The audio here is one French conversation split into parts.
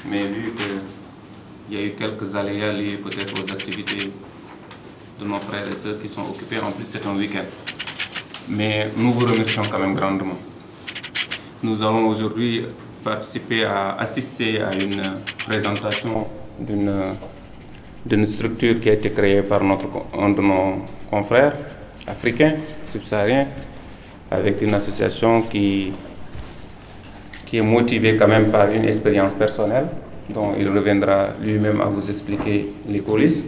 mais vu qu'il y a eu quelques aléas liés peut-être aux activités de nos frères et sœurs qui sont occupés, en plus c'est un week-end. Mais nous vous remercions quand même grandement. Nous allons aujourd'hui assister à une présentation d'une structure qui a été créée par un de nos confrères africains, subsahariens, avec une association qui est motivée quand même par une expérience personnelle, dont il reviendra lui-même à vous expliquer les coulisses,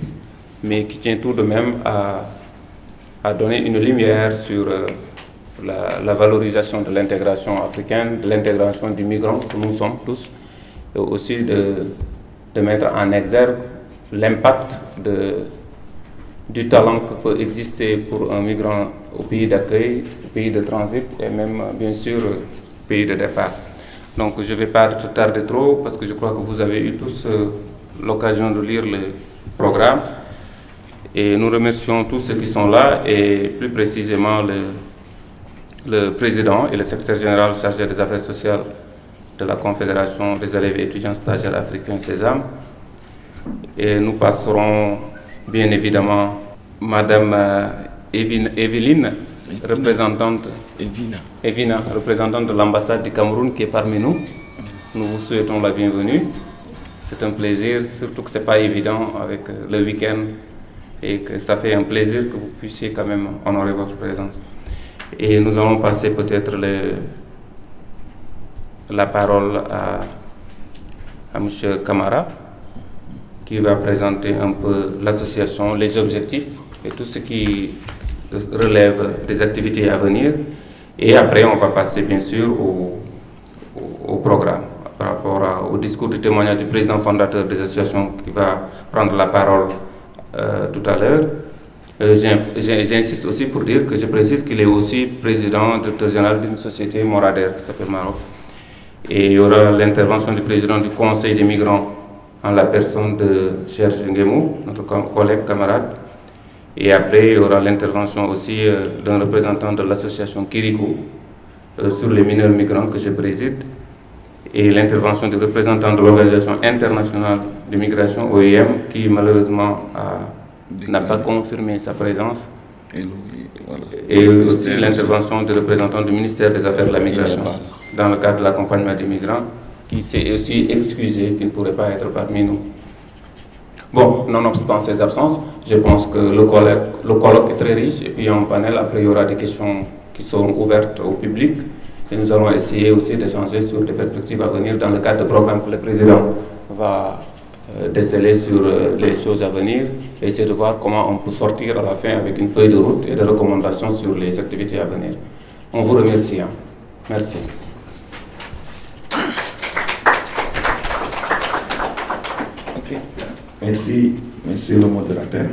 mais qui tient tout de même à donner une lumière sur la valorisation de l'intégration africaine, de l'intégration du migrant que nous sommes tous, et aussi de mettre en exergue l'impact du talent que peut exister pour un migrant au pays d'accueil, au pays de transit et même bien sûr au pays de départ. Donc je ne vais pas tarder trop parce que je crois que vous avez eu tous l'occasion de lire le programme et nous remercions tous ceux qui sont là et plus précisément le président et le secrétaire général chargé des affaires sociales de la Confédération des élèves et étudiants stagiaires africains CESAM. Et nous passerons bien évidemment Madame Evelyne, représentante de l'ambassade du Cameroun qui est parmi nous. Nous vous souhaitons la bienvenue. C'est un plaisir, surtout que ce n'est pas évident avec le week-end et que ça fait un plaisir que vous puissiez quand même honorer votre présence. Et nous allons passer peut-être la parole à M. Camara, qui va présenter un peu l'association, les objectifs et tout ce qui relève des activités à venir. Et après, on va passer bien sûr au programme par rapport au discours de témoignage du président fondateur des associations qui va prendre la parole tout à l'heure. J'insiste aussi pour dire que je précise qu'il est aussi président, directeur général d'une société moradaire qui s'appelle Maroc. Et il y aura l'intervention du président du Conseil des migrants en la personne de Serge Nguemou, notre collègue camarade. Et après, il y aura l'intervention aussi d'un représentant de l'association Kirikou sur les mineurs migrants que je préside et l'intervention du représentant de l'Organisation internationale de migration, OIM, qui malheureusement n'a pas confirmé sa présence. Et aussi l'intervention du représentant du ministère des Affaires de la Migration dans le cadre de l'accompagnement des migrants, qui s'est aussi excusé qu'il ne pourrait pas être parmi nous. Bon, nonobstant ces absences, je pense que le colloque est très riche et puis en panel, après il y aura des questions qui seront ouvertes au public et nous allons essayer aussi d'échanger sur des perspectives à venir dans le cadre du programme que le président va déceler sur les choses à venir et essayer de voir comment on peut sortir à la fin avec une feuille de route et des recommandations sur les activités à venir. On vous remercie. Merci. Merci, monsieur le modérateur.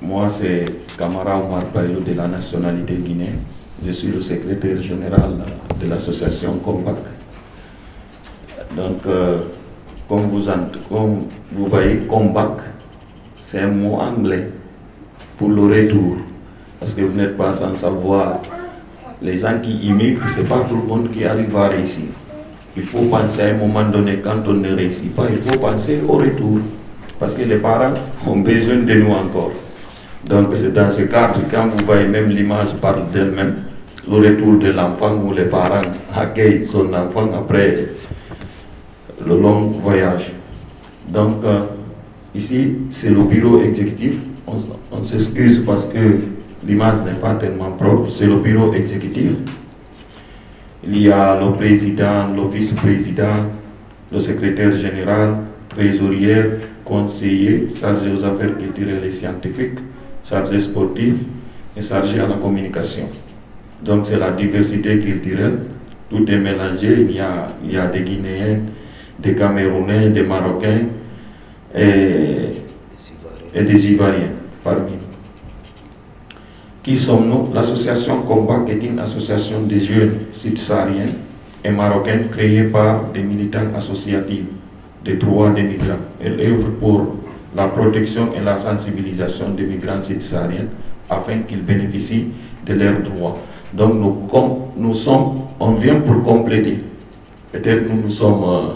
Moi, c'est Camara Omar Payo de la nationalité guinéenne. Je suis le secrétaire général de l'association Combac. Donc, comme vous voyez, Combac, c'est un mot anglais pour le retour. Parce que vous n'êtes pas sans savoir, les gens qui immigrent, ce n'est pas tout le monde qui arrive à réussir. Il faut penser à un moment donné, quand on ne réussit pas, il faut penser au retour. Parce que les parents ont besoin de nous encore. Donc c'est dans ce cadre, quand vous voyez même l'image parle d'elle-même, le retour de l'enfant où les parents accueillent son enfant après le long voyage. Donc ici, c'est le bureau exécutif. On s'excuse parce que l'image n'est pas tellement propre. C'est le bureau exécutif. Il y a le président, le vice-président, le secrétaire général, trésorier, conseiller, chargé aux affaires culturelles et scientifiques, chargé sportif et chargé à la communication. Donc c'est la diversité culturelle, tout est mélangé, il y a des Guinéens, des Camerounais, des Marocains et des Ivoiriens parmi nous. Qui sommes-nous? L'association Combac est une association de jeunes subsahariens et marocains créée par des militants associatifs des droits des migrants. Elle œuvre pour la protection et la sensibilisation des migrants subsahariens afin qu'ils bénéficient de leurs droits. Donc on vient pour compléter. Peut-être nous sommes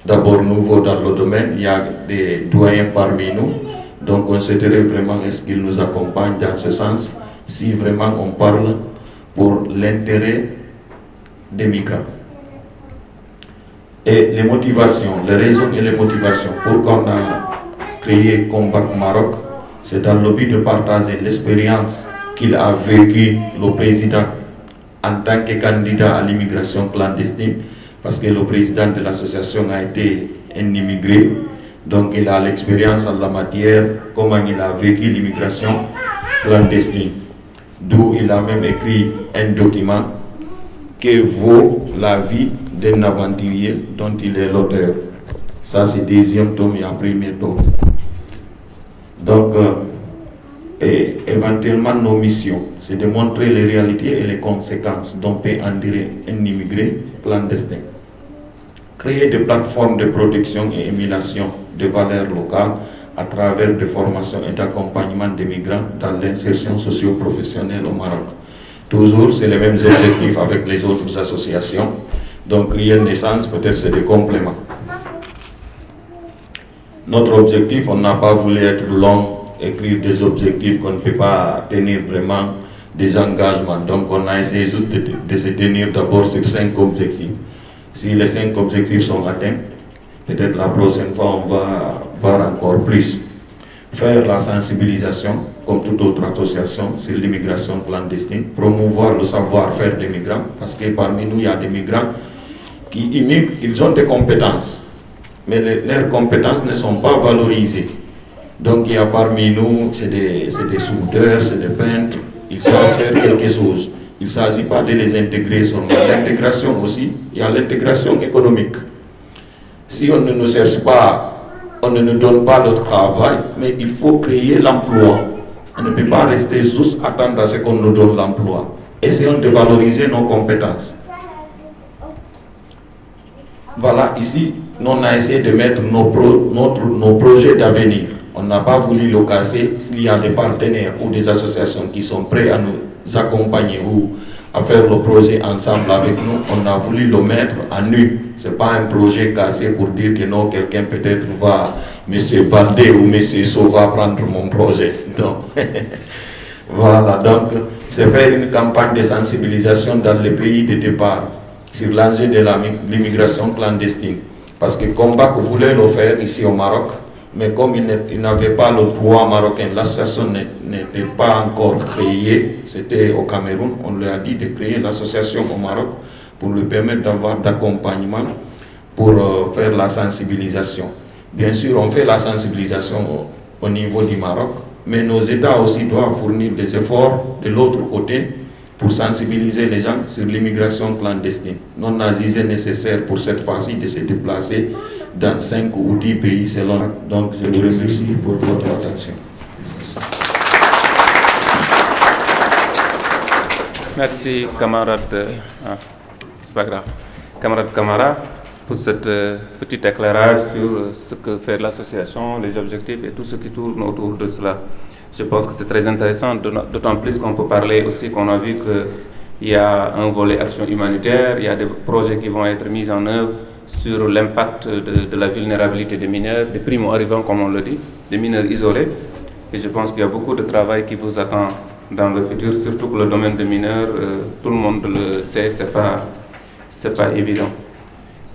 d'abord nouveau dans le domaine, il y a des doyens parmi nous, donc on souhaiterait vraiment est-ce qu'ils nous accompagnent dans ce sens, si vraiment on parle pour l'intérêt des migrants. Et les motivations, les raisons et les motivations, pourquoi on a créé Comeback Maroc, c'est dans le but de partager l'expérience qu'il a vécue, le président, en tant que candidat à l'immigration clandestine, parce que le président de l'association a été un immigré, donc il a l'expérience en la matière, comment il a vécu l'immigration clandestine. D'où il a même écrit un document que vaut la vie d'un aventurier dont il est l'auteur. Ça c'est deuxième tome et un premier tome. Donc, et éventuellement nos missions, c'est de montrer les réalités et les conséquences dont peut endurer un immigré clandestin. Créer des plateformes de protection et émulation de valeurs locales à travers des formations et d'accompagnement des migrants dans l'insertion socio-professionnelle au Maroc. Toujours, c'est les mêmes objectifs avec les autres associations. Donc, rien de sens, peut-être c'est des compléments. Notre objectif, on n'a pas voulu être long, écrire des objectifs qu'on ne peut pas tenir vraiment, des engagements. Donc, on a essayé juste de se tenir d'abord sur 5 objectifs. Si les 5 objectifs sont atteints, peut-être la prochaine fois, on va voir encore plus. Faire la sensibilisation, comme toute autre association, sur l'immigration clandestine, promouvoir le savoir-faire des migrants, parce que parmi nous, il y a des migrants qui immigrent, ils ont des compétences, mais leurs compétences ne sont pas valorisées. Donc il y a parmi nous, c'est des soudeurs, c'est des peintres, ils savent faire quelque chose. Il ne s'agit pas de les intégrer seulement. L'intégration aussi, il y a l'intégration économique. Si on ne nous cherche pas, on ne nous donne pas le travail, mais il faut créer l'emploi. On ne peut pas rester juste attendre à ce qu'on nous donne l'emploi. Essayons de valoriser nos compétences. Voilà, ici, nous on a essayé de mettre nos projets d'avenir. On n'a pas voulu le casser. S'il y a des partenaires ou des associations qui sont prêts à nous accompagner ou à faire le projet ensemble avec nous, on a voulu le mettre à nu. Ce n'est pas un projet cassé pour dire que non, quelqu'un peut-être va, M. Baldé ou M. So va prendre mon projet. Non. Voilà, donc c'est faire une campagne de sensibilisation dans les pays de départ sur l'enjeu de l'immigration clandestine. Parce que Comeback voulait le faire ici au Maroc, mais comme il n'avait pas le droit marocain, l'association n'était pas encore créée, c'était au Cameroun, on lui a dit de créer l'association au Maroc pour lui permettre d'avoir d'accompagnement pour faire la sensibilisation. Bien sûr, on fait la sensibilisation au niveau du Maroc, mais nos États aussi doivent fournir des efforts de l'autre côté pour sensibiliser les gens sur l'immigration clandestine. Non jugé nécessaire pour cette fois-ci de se déplacer dans 5 ou 10 pays selon. Donc je vous remercie pour votre attention. Merci camarade, c'est pas grave, camarade Camara, pour cet petit éclairage sur ce que fait l'association, les objectifs et tout ce qui tourne autour de cela. Je pense que c'est très intéressant, d'autant plus qu'on peut parler aussi qu'on a vu qu'il y a un volet action humanitaire, il y a des projets qui vont être mis en œuvre sur l'impact de la vulnérabilité des mineurs, des primo-arrivants comme on le dit, des mineurs isolés. Et je pense qu'il y a beaucoup de travail qui vous attend dans le futur, surtout que le domaine des mineurs, tout le monde le sait, c'est pas évident.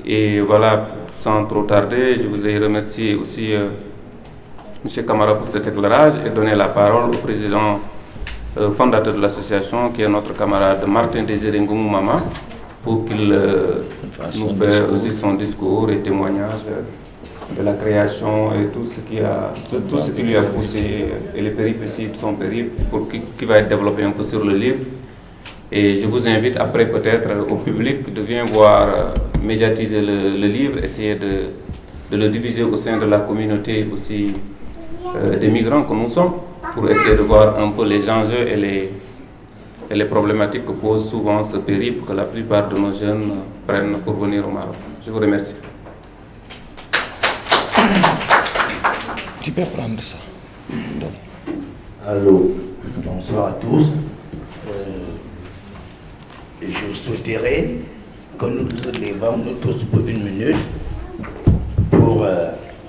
Et voilà, sans trop tarder, je voudrais remercier aussi M. Camara pour cet éclairage et donner la parole au président fondateur de l'association, qui est notre camarade Martin Désiré Ngoumou Mama, pour qu'il nous fasse aussi son discours et témoignage de la création et tout ce qui lui a poussé et les péripéties de son périple, qui va être développé un peu sur le livre. Et je vous invite après peut-être au public de bien voir médiatiser le livre, essayer de le diviser au sein de la communauté aussi des migrants que nous sommes, pour essayer de voir un peu les enjeux et les problématiques que pose souvent ce périple que la plupart de nos jeunes prennent pour venir au Maroc. Je vous remercie. Tu peux prendre ça. Allô, bonsoir à tous. Je souhaiterais que nous nous levons tous pour 1 minute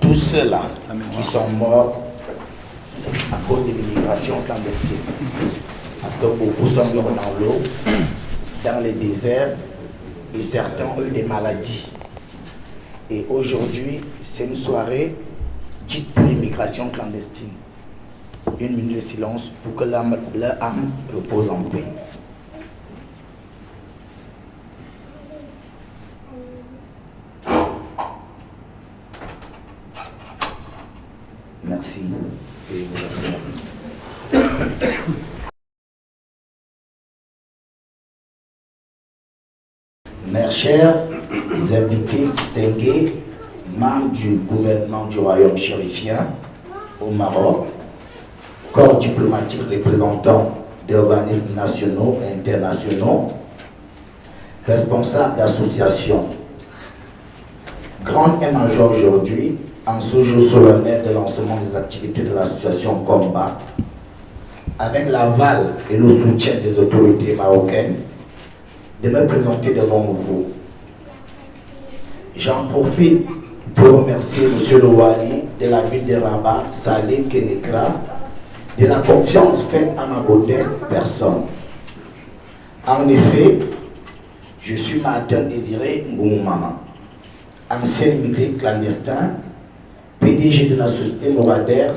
tous ceux-là qui sont morts à cause de l'immigration clandestine. Parce que beaucoup sont morts dans l'eau, dans les déserts, et certains ont eu des maladies. Et aujourd'hui, c'est une soirée dite pour l'immigration clandestine. Une minute de silence pour que leur âme repose en paix. Merci et vos références. Mes chers invités distingués, membres du gouvernement du royaume chérifien au Maroc, corps diplomatique représentant d'organismes nationaux et internationaux, responsables d'associations, grande et majeure aujourd'hui, en ce jour solennel de lancement des activités de l'association Combat, avec l'aval et le soutien des autorités marocaines, de me présenter devant vous. J'en profite pour remercier M. le Wali de la ville de Rabat, Saleh Kenekra, de la confiance faite à ma modeste personne. En effet, je suis Martin Désiré Ngoumoumama, ancien immigré clandestin, PDG de la société Moradère,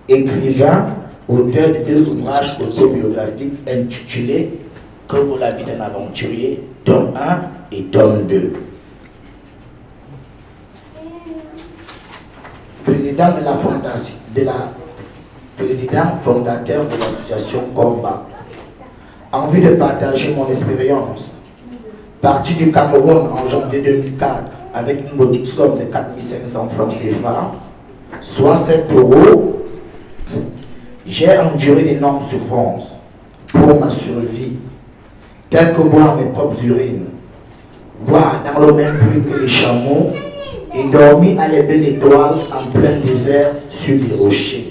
écrivain, auteur de 2 ouvrages autobiographiques intitulés « Que vaut la vie d'un aventurier ?» tome 1 et tome 2. Président de la fondation, président fondateur de l'association Combat, en vue de partager mon expérience, parti du Cameroun en janvier 2004 avec une modique somme de 4 500 francs CFA, soit 7 €, j'ai enduré d'énormes souffrances pour ma survie, telles que boire mes propres urines, boire dans le même puits que les chameaux et dormir à l'ébé d'étoiles en plein désert sur des rochers.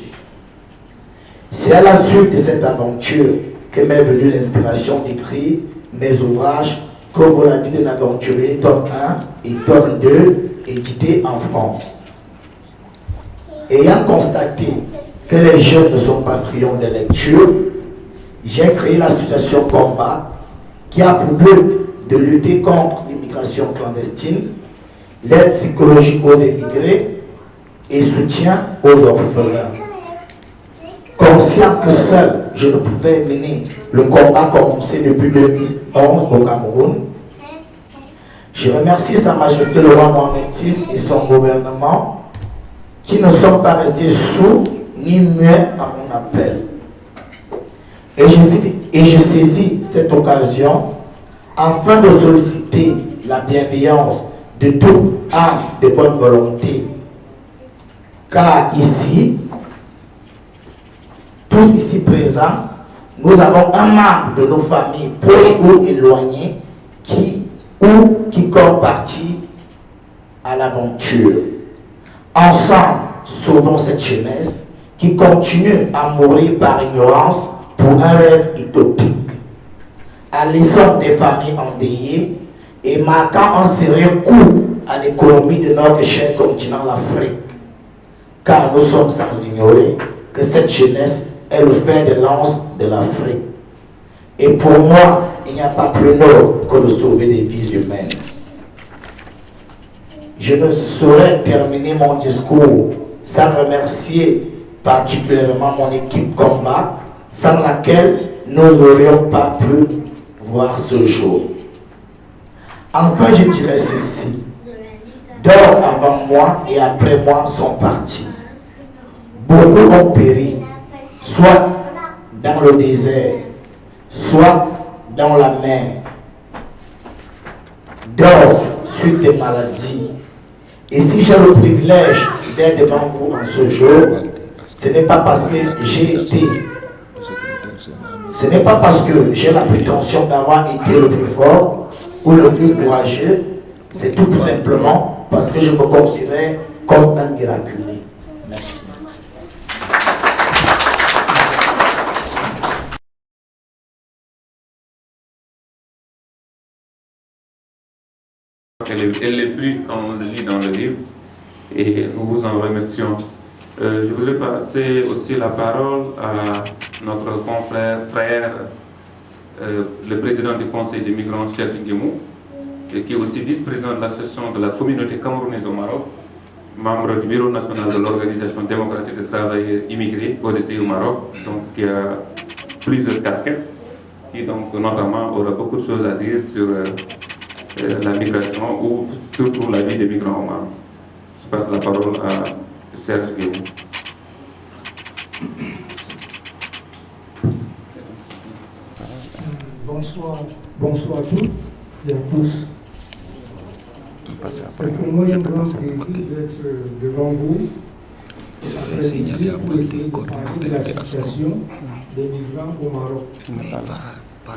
C'est à la suite de cette aventure que m'est venue l'inspiration d'écrire mes ouvrages Que vaut la vie d'un aventurier, tome 1 et tome 2, édités en France. Ayant constaté que les jeunes ne sont pas friands de lecture, j'ai créé l'association Combat qui a pour but de lutter contre l'immigration clandestine, l'aide psychologique aux émigrés et soutien aux orphelins. Conscient que seul je ne pouvais mener le combat commencé depuis 2011 au Cameroun, je remercie Sa Majesté le roi Mohamed VI et son gouvernement qui ne sont pas restés sourds ni muets à mon appel. Et je saisis cette occasion afin de solliciter la bienveillance de toute âme de bonne volonté. Car ici, tous ici présents, nous avons un membre de nos familles, proches ou éloignés, qui sont partis à l'aventure. Ensemble, sauvons cette jeunesse qui continue à mourir par ignorance pour un rêve utopique. Laissons des familles endeuillées et marquant un sérieux coup à l'économie de notre cher continent, l'Afrique. Car nous sommes sans ignorer que cette jeunesse est le fer de lance de l'Afrique. Et pour moi, il n'y a pas plus noble que de sauver des vies humaines. Je ne saurais terminer mon discours sans remercier particulièrement mon équipe Combat, sans laquelle nous n'aurions pas pu voir ce jour. Encore je dirais ceci, d'autres avant moi et après moi sont partis. Beaucoup ont péri, soit dans le désert, soit dans la mer. D'autres suite des maladies. Et si j'ai le privilège d'être devant vous en ce jour, ce n'est pas parce que j'ai la prétention d'avoir été le plus fort ou le plus courageux, c'est tout simplement parce que je me considère comme un miraculé. Merci. elle l'est plus quand on le lit dans le livre. Et nous vous en remercions. Je voudrais passer aussi la parole à notre confrère, frère, le président du Conseil des migrants, Cheikh Guémou, et qui est aussi vice-président de l'association de la communauté camerounaise au Maroc, membre du Bureau national de l'Organisation démocratique des travailleurs immigrés, ODT au Maroc, donc qui a plusieurs casquettes, qui donc notamment aura beaucoup de choses à dire sur la migration ou surtout la vie des migrants au Maroc. Je passe la parole à Serge Guémou. Bonsoir à toutes et à tous. C'est pour moi un grand plaisir d'être devant vous cet après-midi pour essayer de parler de la situation des migrants au Maroc.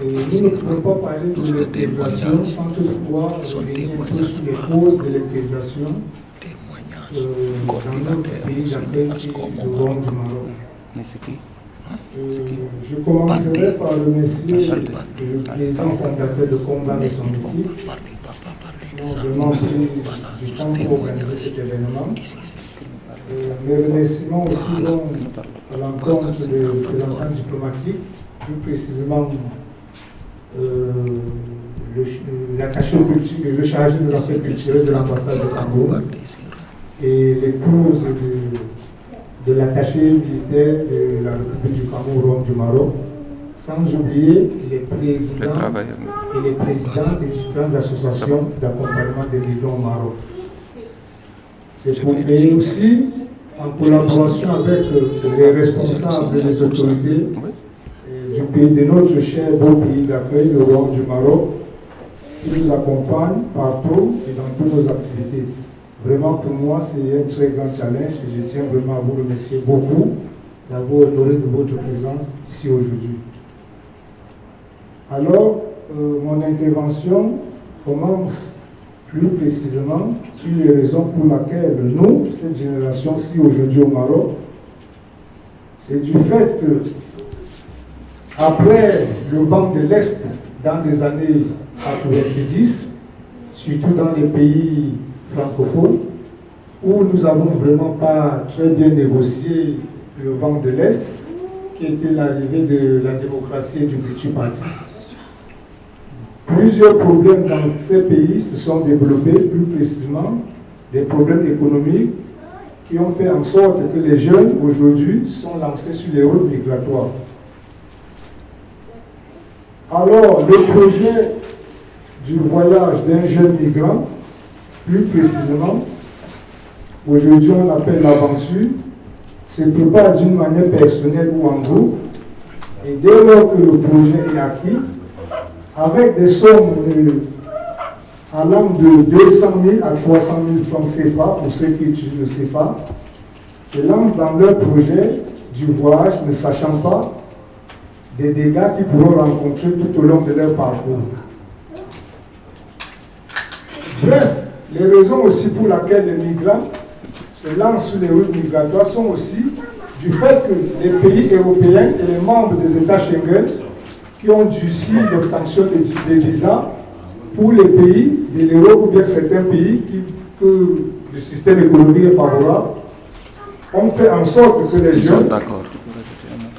Et nous ne pouvons pas parler de l'intégration sans toutefois revenir un peu sur les causes de l'intégration dans notre pays d'accueil qui est le Rwanda du Maroc. Je commencerai par remercier le président fondateur de Combat et son équipe qui ont vraiment pris du temps pour organiser cet événement. Mes remerciements aussi vont à l'encontre des représentants diplomatiques, plus précisément l'attaché aux cultures et le chargé des affaires culturelles de l'ambassade de Cameroun et l'épouse de l'attaché militaire de la République du Cameroun du Maroc, sans oublier les présidents et les présidents des différentes associations d'accompagnement des migrants au Maroc. Et aussi, en collaboration avec les responsables des autorités du pays, de notre cher beau pays d'accueil, le Rwanda du Maroc, qui nous accompagne partout et dans toutes nos activités. Vraiment, pour moi, c'est un très grand challenge et je tiens vraiment à vous remercier beaucoup d'avoir honoré de votre présence ici aujourd'hui. Alors, mon intervention commence plus précisément sur les raisons pour lesquelles nous, cette génération-ci aujourd'hui au Maroc, c'est du fait que, après le banc de l'Est, dans les années 90, surtout dans les pays francophones, où nous n'avons vraiment pas très bien négocié le vent de l'Est, qui était l'arrivée de la démocratie et du multipartisme. Plusieurs problèmes dans ces pays se sont développés, plus précisément des problèmes économiques qui ont fait en sorte que les jeunes aujourd'hui sont lancés sur les routes migratoires. Alors, le projet du voyage d'un jeune migrant, plus précisément, aujourd'hui on l'appelle l'aventure, se prépare d'une manière personnelle ou en groupe, et dès lors que le projet est acquis, avec des sommes allant de 200 000 à 300 000 francs CFA, pour ceux qui utilisent le CFA, se lancent dans leur projet du voyage, ne sachant pas des dégâts qu'ils pourront rencontrer tout au long de leur parcours. Bref, les raisons aussi pour lesquelles les migrants se lancent sur les routes migratoires sont aussi du fait que les pays européens et les membres des États Schengen qui ont durci l'obtention des visas pour les pays de l'Europe ou bien certains pays que le système économique est favorable, ont fait en sorte que les jeunes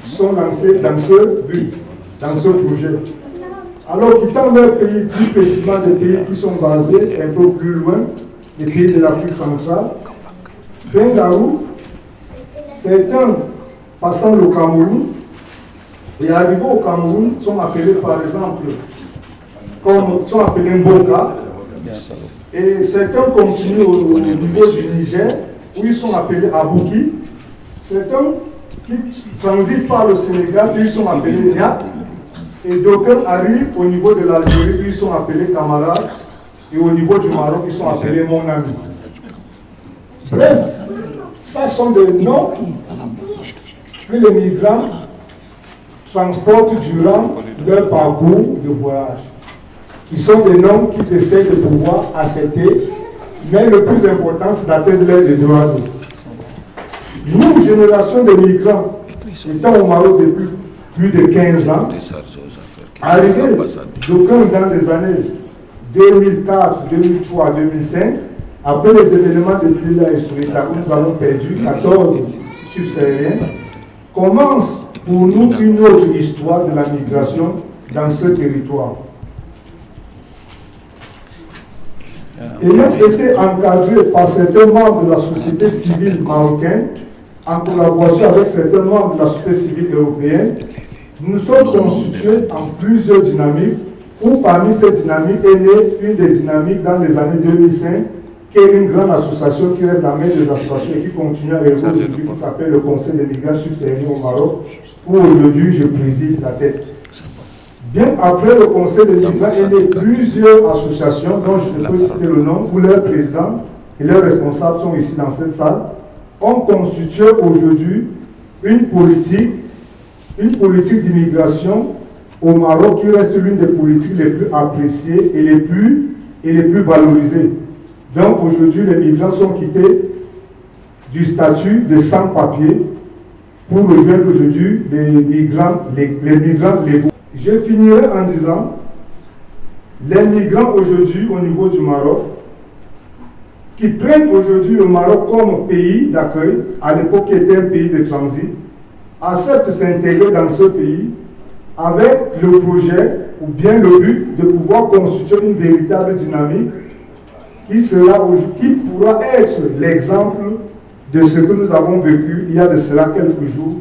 sont lancés dans ce but, dans ce projet. Alors, quittant leur pays, plus précisément des pays qui sont basés un peu plus loin, les pays de l'Afrique centrale, Bengaou, certains passant le Cameroun et arrivant au Cameroun sont appelés par exemple, sont appelés Mboka, et certains continuent au niveau du Niger, où ils sont appelés Abouki, certains qui transitent par le Sénégal, ils sont appelés Niak, et d'aucuns arrivent au niveau de l'Algérie, ils sont appelés camarades, et au niveau du Maroc, ils sont appelés mon ami. Bref, ça sont des noms que les migrants transportent durant leur parcours de voyage. Ils sont des noms qu'ils essaient de pouvoir accepter, mais le plus important, c'est d'atteindre les droits. Nous, génération de migrants, étant au Maroc depuis plus de 15 ans, arrivés d'aucuns dans les années 2004, 2003, 2005, après les événements de Lila et Sourita, où nous avons perdu 14 subsahariens, commence pour nous une autre histoire de la migration dans ce territoire. Ayant été encadré par certains membres de la société civile marocaine, en collaboration avec certains membres de la société civile européenne, nous sommes constitués en plusieurs dynamiques, où parmi ces dynamiques est née une des dynamiques dans les années 2005, qui est une grande association qui reste la mère des associations et qui continue à évoluer aujourd'hui, qui s'appelle le Conseil des migrants subsahariens au Maroc, où aujourd'hui je préside la tête. Bien après le Conseil des migrants, il y a eu plusieurs associations dont je ne peux citer le nom, où leurs présidents et leurs responsables sont ici dans cette salle, ont constitué aujourd'hui une politique d'immigration au Maroc qui reste l'une des politiques les plus appréciées et les plus valorisées. Donc aujourd'hui, les migrants sont quittés du statut de sans-papiers pour rejoindre aujourd'hui les migrants légaux. Je finirai en disant, les migrants aujourd'hui au niveau du Maroc, qui prennent aujourd'hui le Maroc comme pays d'accueil, à l'époque qui était un pays de transit, acceptent de s'intégrer dans ce pays avec le projet ou bien le but de pouvoir constituer une véritable dynamique qui pourra être l'exemple de ce que nous avons vécu il y a de cela quelques jours,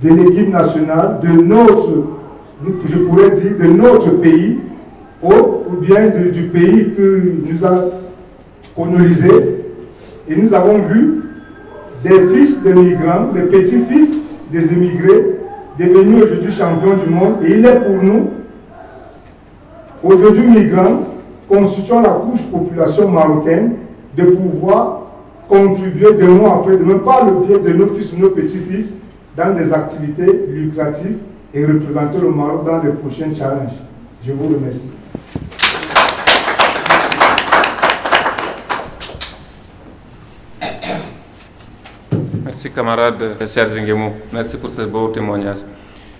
de l'équipe nationale, de notre, je pourrais dire, de notre pays, ou bien du pays que nous a colonisé. Et nous avons vu des fils de migrants, des petits-fils des immigrés, devenus aujourd'hui champions du monde. Et il est pour nous, aujourd'hui migrants, constituant la couche population marocaine, de pouvoir contribuer de mois après demain par le biais de nos fils ou nos petits-fils dans des activités lucratives et représenter le Maroc dans les prochains challenges. Je vous remercie. Merci camarade Serge Nguemo, merci pour ce beau témoignage.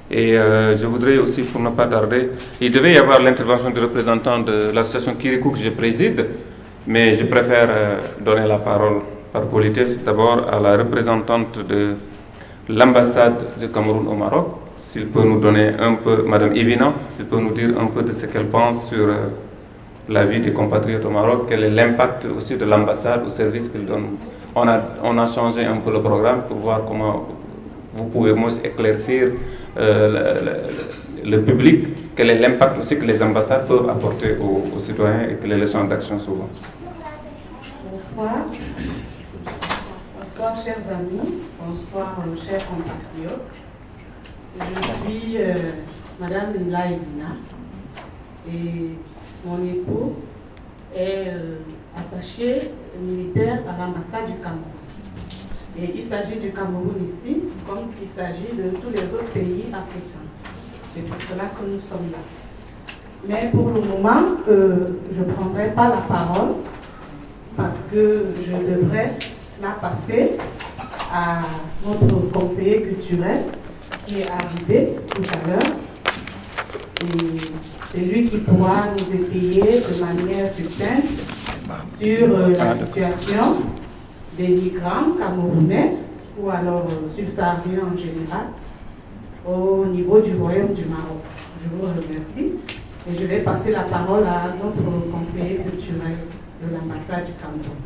Et je voudrais aussi, pour ne pas tarder, il devait y avoir l'intervention du représentant de l'association Kirikou que je préside, mais je préfère donner la parole par politesse d'abord à la représentante de l'ambassade du Cameroun au Maroc, s'il peut nous donner un peu, Madame Ivina, s'il peut nous dire un peu de ce qu'elle pense sur la vie des compatriotes au Maroc, quel est l'impact aussi de l'ambassade au service qu'elle donne. On a changé un peu le programme pour voir comment vous pouvez éclaircir le public, quel est l'impact aussi que les ambassades peuvent apporter aux citoyens et quel est le champ d'action souvent. Bonsoir. Bonsoir chers amis, bonsoir chers compatriotes. Je suis Madame Laïvina et mon époux est attaché militaire à l'ambassade du Cameroun. Et il s'agit du Cameroun ici, comme il s'agit de tous les autres pays africains. C'est pour cela que nous sommes là. Mais pour le moment, je ne prendrai pas la parole parce que je devrais la passer à notre conseiller culturel qui est arrivé tout à l'heure. Et c'est lui qui pourra nous étayer de manière succincte sur la situation des migrants camerounais ou alors subsahariens en général au niveau du Royaume du Maroc. Je vous remercie et je vais passer la parole à notre conseiller culturel de l'ambassade du Cameroun.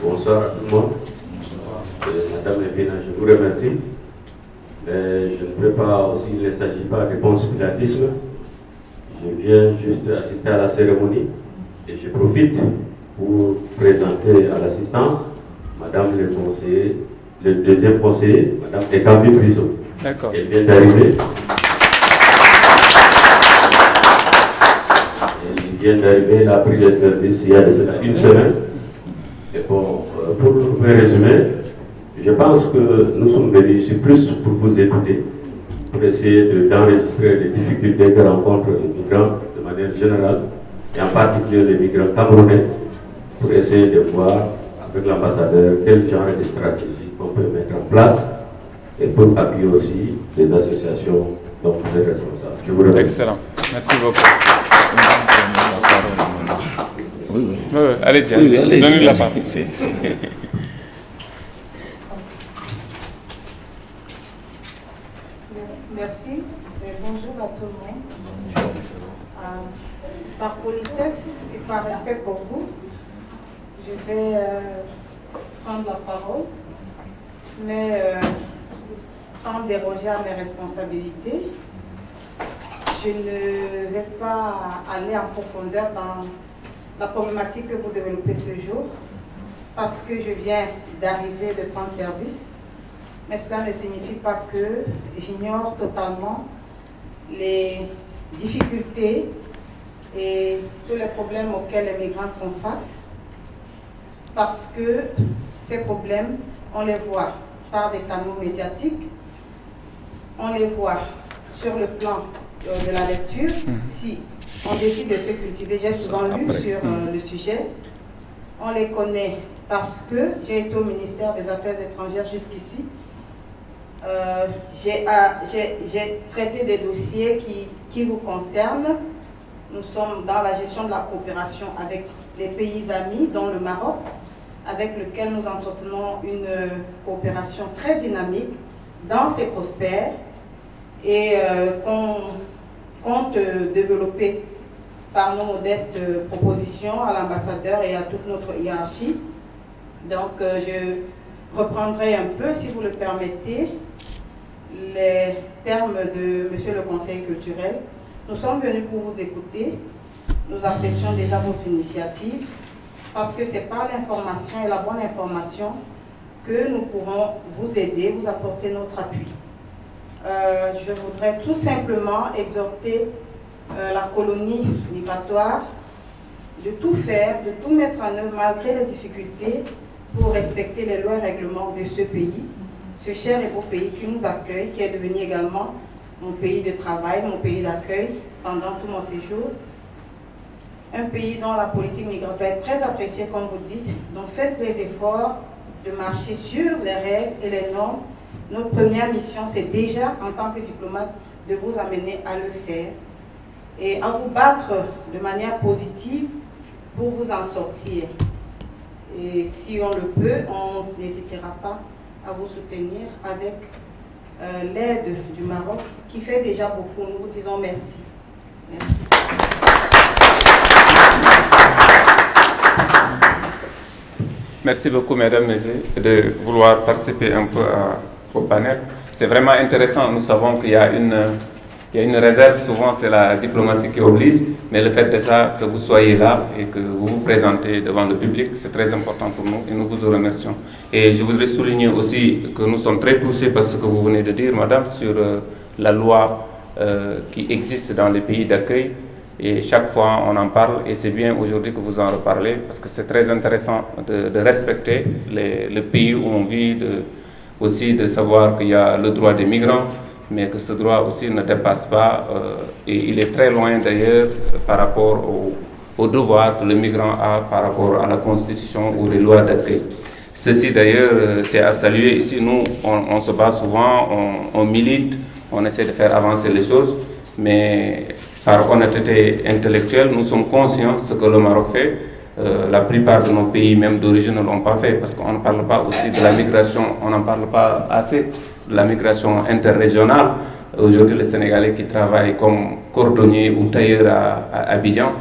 Bonsoir à tout le monde. Madame Evina, je vous remercie. Je ne peux pas aussi, il ne s'agit pas de conspiratisme. Je viens juste assister à la cérémonie et je profite pour présenter à l'assistance Madame le conseiller, le deuxième conseiller, Madame Ekambi Prison. D'accord. Elle vient d'arriver. Elle a pris le service il y a une semaine. Et bon, pour le résumer, je pense que nous sommes venus ici plus pour vous écouter, pour essayer d'enregistrer les difficultés que rencontrent les migrants de manière générale, et en particulier les migrants camerounais, pour essayer de voir avec l'ambassadeur quel genre de stratégie qu'on peut mettre en place et pour appuyer aussi les associations dont vous êtes responsable. Je vous remercie. Excellent. Merci beaucoup. Oui. Allez-y, Oui, allez-y. donnez la parole. Merci. Bonjour à tout le monde. Par politesse et par respect pour vous, je vais prendre la parole, mais sans déroger à mes responsabilités. Je ne vais pas aller en profondeur dans la problématique que vous développez ce jour, parce que je viens d'arriver de prendre service. Mais cela ne signifie pas que j'ignore totalement les difficultés et tous les problèmes auxquels les migrants font face, parce que ces problèmes, on les voit par des canaux médiatiques, on les voit sur le plan de la lecture. Si on décide de se cultiver, j'ai souvent lu sur le sujet, on les connaît parce que j'ai été au ministère des Affaires étrangères jusqu'ici. J'ai traité des dossiers qui vous concernent. Nous sommes dans la gestion de la coopération avec les pays amis, dont le Maroc, avec lequel nous entretenons une coopération très dynamique, dense et prospère, et qu'on compte développer par nos modestes propositions à l'ambassadeur et à toute notre hiérarchie. Donc je reprendrai un peu, si vous le permettez, les termes de Monsieur le Conseiller culturel. Nous sommes venus pour vous écouter. Nous apprécions déjà votre initiative parce que c'est par l'information et la bonne information que nous pourrons vous aider, vous apporter notre appui. Je voudrais tout simplement exhorter la colonie migratoire de tout faire, de tout mettre en œuvre malgré les difficultés pour respecter les lois et règlements de ce pays, ce cher et beau pays qui nous accueille, qui est devenu également mon pays de travail, mon pays d'accueil pendant tout mon séjour. Un pays dont la politique migratoire est très appréciée, comme vous dites. Donc faites les efforts de marcher sur les règles et les normes. Notre première mission, c'est déjà, en tant que diplomate, de vous amener à le faire et à vous battre de manière positive pour vous en sortir. Et si on le peut, on n'hésitera pas à vous soutenir avec l'aide du Maroc qui fait déjà beaucoup. Nous vous disons merci. Merci. Merci beaucoup, Mesdames, Messieurs, de vouloir participer un peu au panel. C'est vraiment intéressant. Nous savons qu'il y a une réserve. Souvent, c'est la diplomatie qui oblige. Mais le fait de ça, que vous soyez là et que vous vous présentez devant le public, c'est très important pour nous et nous vous en remercions. Et je voudrais souligner aussi que nous sommes très touchés par ce que vous venez de dire, Madame, sur la loi qui existe dans les pays d'accueil. Et chaque fois, on en parle et c'est bien aujourd'hui que vous en reparlez parce que c'est très intéressant de respecter les pays où on vit, aussi de savoir qu'il y a le droit des migrants, mais que ce droit aussi ne dépasse pas et il est très loin d'ailleurs par rapport au devoir que le migrant a par rapport à la Constitution ou les lois d'accueil. Ceci d'ailleurs, c'est à saluer. Ici, nous, on se bat souvent, on milite, on essaie de faire avancer les choses, mais par honnêteté intellectuelle, nous sommes conscients de ce que le Maroc fait. La plupart de nos pays, même d'origine, ne l'ont pas fait parce qu'on ne parle pas aussi de la migration, on n'en parle pas assez de la migration interrégionale. Aujourd'hui, les Sénégalais qui travaillent comme cordonniers ou tailleurs à Abidjan,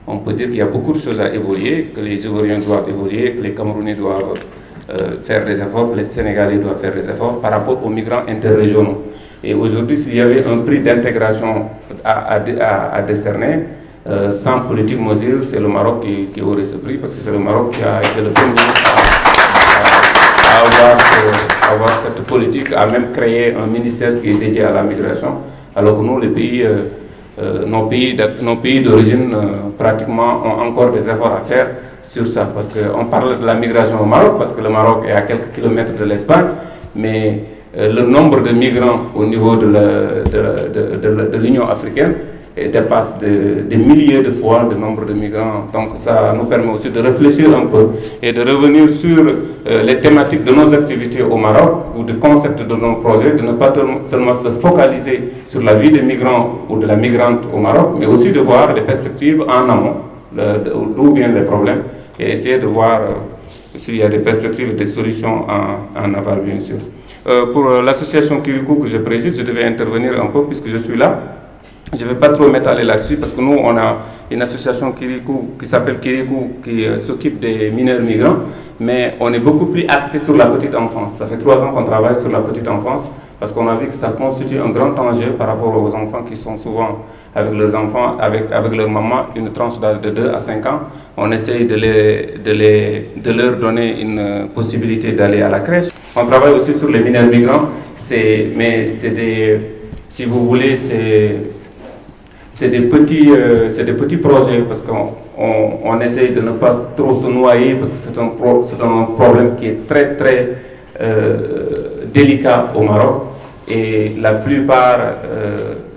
on peut dire qu'il y a beaucoup de choses à évoluer, que les Ivoiriens doivent évoluer, que les Camerounais doivent faire des efforts, que les Sénégalais doivent faire des efforts par rapport aux migrants interrégionaux. Et aujourd'hui, s'il y avait un prix d'intégration à décerner, sans politique mesure, c'est le Maroc qui aurait ce prix, parce que c'est le Maroc qui a été le premier à avoir cette politique, à même créer un ministère qui est dédié à la migration, alors que nous, les pays, nos pays d'origine, pratiquement, ont encore des efforts à faire sur ça, parce qu'on parle de la migration au Maroc, parce que le Maroc est à quelques kilomètres de l'Espagne, mais le nombre de migrants au niveau de l'Union africaine et dépasse des milliers de fois le nombre de migrants. Donc ça nous permet aussi de réfléchir un peu et de revenir sur les thématiques de nos activités au Maroc ou du concept de nos projets, de ne pas seulement se focaliser sur la vie des migrants ou de la migrante au Maroc, mais aussi de voir les perspectives en amont, d'où viennent les problèmes, et essayer de voir s'il y a des perspectives et des solutions en aval, bien sûr. Pour l'association Kirikou que je préside, je devais intervenir un peu puisque je suis là. Je ne vais pas trop m'étaler là-dessus parce que nous, on a une association Kirikou qui s'appelle Kirikou qui s'occupe des mineurs migrants, mais on est beaucoup plus axé sur la petite enfance. Ça fait 3 ans qu'on travaille sur la petite enfance parce qu'on a vu que ça constitue un grand enjeu par rapport aux enfants qui sont souvent avec leurs enfants, avec leur maman, une tranche d'âge de 2 à 5 ans. On essaye de leur donner une possibilité d'aller à la crèche. On travaille aussi sur les mineurs migrants, mais c'est des, si vous voulez, c'est des petits projets parce qu'on essaye de ne pas trop se noyer parce que c'est un problème qui est très très délicat au Maroc et la plupart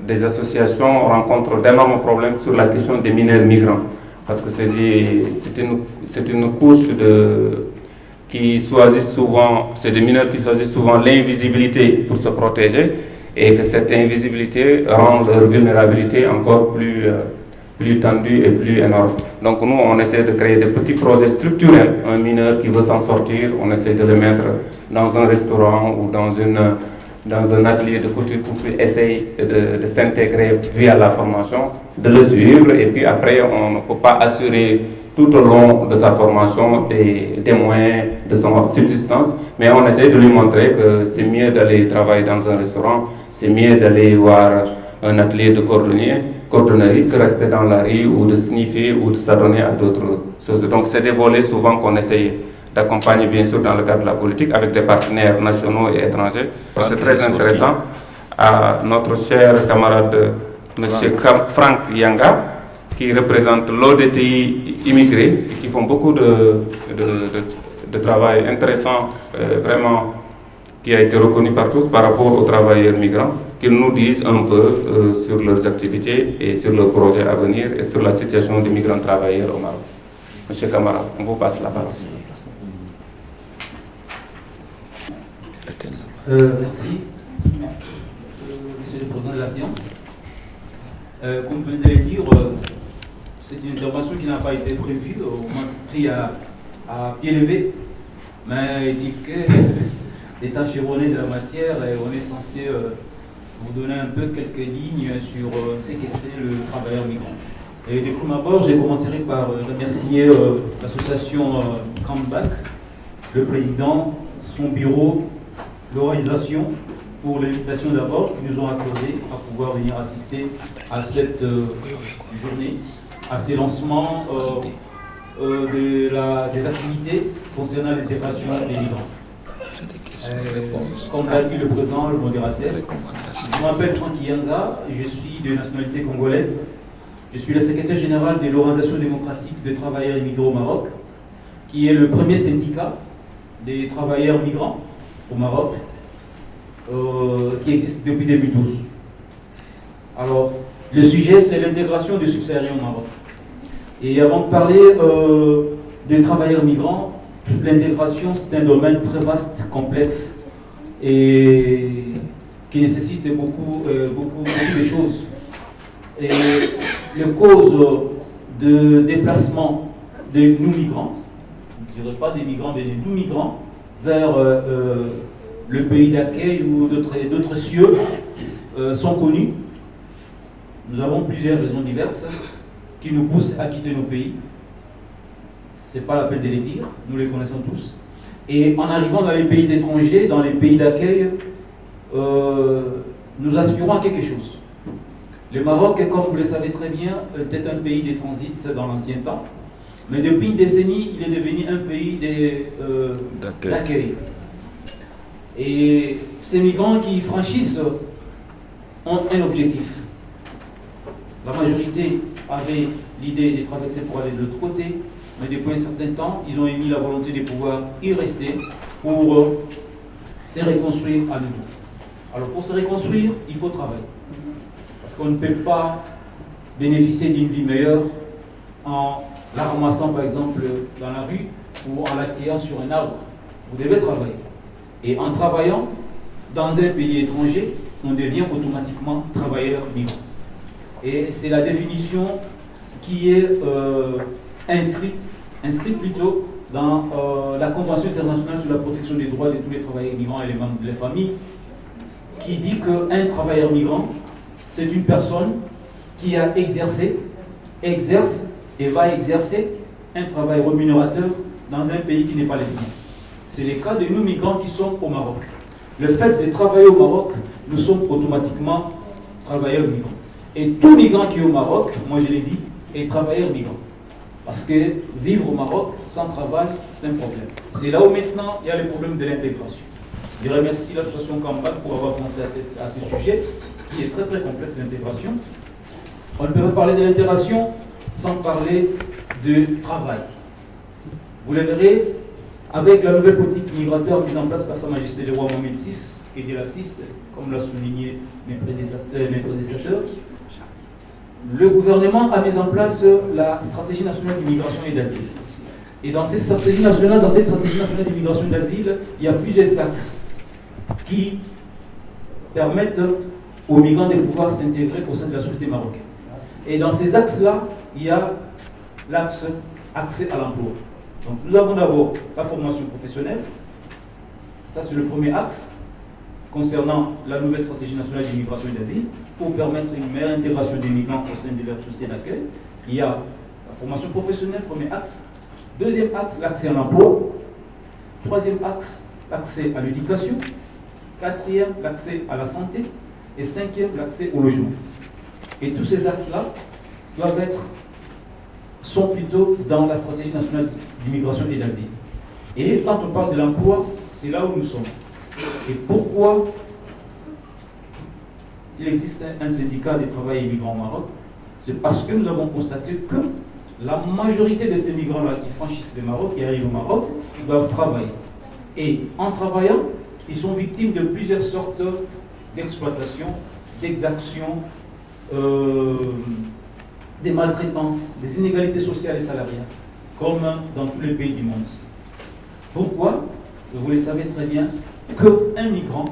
des associations rencontrent d'énormes problèmes sur la question des mineurs migrants parce que c'est une couche qui choisissent souvent, c'est des mineurs qui choisissent souvent l'invisibilité pour se protéger et que cette invisibilité rend leur vulnérabilité encore plus tendue et plus énorme. Donc nous, on essaie de créer des petits projets structurels. Un mineur qui veut s'en sortir, on essaie de le mettre dans un restaurant ou dans un atelier de couture pour qu'il essaye de s'intégrer via la formation, de le suivre et puis après, on ne peut pas assurer tout au long de sa formation des moyens de son subsistance, mais on essaie de lui montrer que c'est mieux d'aller travailler dans un restaurant, c'est mieux d'aller voir un atelier de cordonnerie que rester dans la rue ou de sniffer ou de s'adonner à d'autres choses. Donc c'est des volets souvent qu'on essaye d'accompagner bien sûr dans le cadre de la politique avec des partenaires nationaux et étrangers. C'est très intéressant. À notre cher camarade M. Franck Yanga, qui représente l'ODTI immigré et qui font beaucoup de travail intéressant, vraiment, qui a été reconnu par tous par rapport aux travailleurs migrants, qu'ils nous disent un peu sur leurs activités et sur leurs projets à venir et sur la situation des migrants travailleurs au Maroc. Monsieur Camara, on vous passe la parole. Merci, Monsieur le Président de la séance. Comme vous venez de le dire, c'est une intervention qui n'a pas été prévue, on m'a pris à pied levé, mais dit que l'état chevronné de la matière, et on est censé vous donner un peu quelques lignes sur ce que c'est le travailleur migrant. Et de prime abord, je commencerai par remercier l'association Comeback, le président, son bureau, l'organisation pour l'invitation d'abord qu'ils nous ont accordé à pouvoir venir assister à cette journée, à ces lancements des activités concernant l'intégration des migrants. Comme l'a dit le président, le modérateur, je m'appelle Franck Yanga, je suis de nationalité congolaise. Je suis le secrétaire général de l'Organisation démocratique des travailleurs immigrés au Maroc, qui est le premier syndicat des travailleurs migrants au Maroc, qui existe depuis 2012. Alors, le sujet, c'est l'intégration des subsahariens au Maroc. Et avant de parler des travailleurs migrants, l'intégration, c'est un domaine très vaste, complexe, et qui nécessite beaucoup de choses. Et les causes de déplacement de nous migrants, je ne dirais pas des migrants, mais de nous migrants, vers le pays d'accueil ou d'autres cieux sont connues. Nous avons plusieurs raisons diverses qui nous poussent à quitter nos pays. Ce n'est pas la peine de les dire, nous les connaissons tous. Et en arrivant dans les pays étrangers, dans les pays d'accueil, nous aspirons à quelque chose. Le Maroc, comme vous le savez très bien, était un pays de transit dans l'ancien temps. Mais depuis une décennie, il est devenu un pays d'accueil. Et ces migrants qui franchissent ont un objectif. La majorité avait l'idée de traverser pour aller de l'autre côté, mais depuis un certain temps, ils ont émis la volonté de pouvoir y rester pour se reconstruire à nouveau. Alors pour se reconstruire, il faut travailler. Parce qu'on ne peut pas bénéficier d'une vie meilleure en la ramassant par exemple dans la rue ou en l'accueillant sur un arbre. Vous devez travailler. Et en travaillant dans un pays étranger, on devient automatiquement travailleur migrant. Et c'est la définition qui est inscrite plutôt dans la Convention internationale sur la protection des droits de tous les travailleurs migrants et les membres de leur famille, qui dit qu'un travailleur migrant, c'est une personne qui a exercé, exerce et va exercer un travail rémunérateur dans un pays qui n'est pas le sien. C'est le cas de nous migrants qui sommes au Maroc. Le fait de travailler au Maroc, nous sommes automatiquement travailleurs migrants. Et tout migrant qui est au Maroc, moi je l'ai dit, est travailleur migrant. Parce que vivre au Maroc sans travail, c'est un problème. C'est là où maintenant il y a le problème de l'intégration. Je remercie l'association Comeback pour avoir pensé à ce sujet qui est très très complexe, l'intégration. On ne peut pas parler de l'intégration sans parler de travail. Vous le verrez, avec la nouvelle politique migratoire mise en place par Sa Majesté le roi Mohamed VI, et de l'assiste, comme l'a souligné mes prédécesseurs, le gouvernement a mis en place la stratégie nationale d'immigration et d'asile. Et dans cette stratégie nationale d'immigration et d'asile, il y a plusieurs axes qui permettent aux migrants de pouvoir s'intégrer au sein de la société marocaine. Et dans ces axes-là, il y a l'axe accès à l'emploi. Donc nous avons d'abord la formation professionnelle, ça c'est le premier axe, concernant la nouvelle stratégie nationale d'immigration et d'asile, pour permettre une meilleure intégration des migrants au sein de leur société d'accueil. Il y a la formation professionnelle, premier axe. Deuxième axe, l'accès à l'emploi. Troisième axe, l'accès à l'éducation. Quatrième, l'accès à la santé. Et cinquième, l'accès au logement. Et tous ces axes-là sont plutôt dans la stratégie nationale d'immigration et d'asile. Et quand on parle de l'emploi, c'est là où nous sommes. Et pourquoi il existe un syndicat des travailleurs migrants au Maroc? C'est parce que nous avons constaté que la majorité de ces migrants-là qui franchissent le Maroc, qui arrivent au Maroc, doivent travailler. Et en travaillant, ils sont victimes de plusieurs sortes d'exploitation, d'exactions, des maltraitances, des inégalités sociales et salariales, comme dans tous les pays du monde. Pourquoi? Vous le savez très bien, qu'un migrant,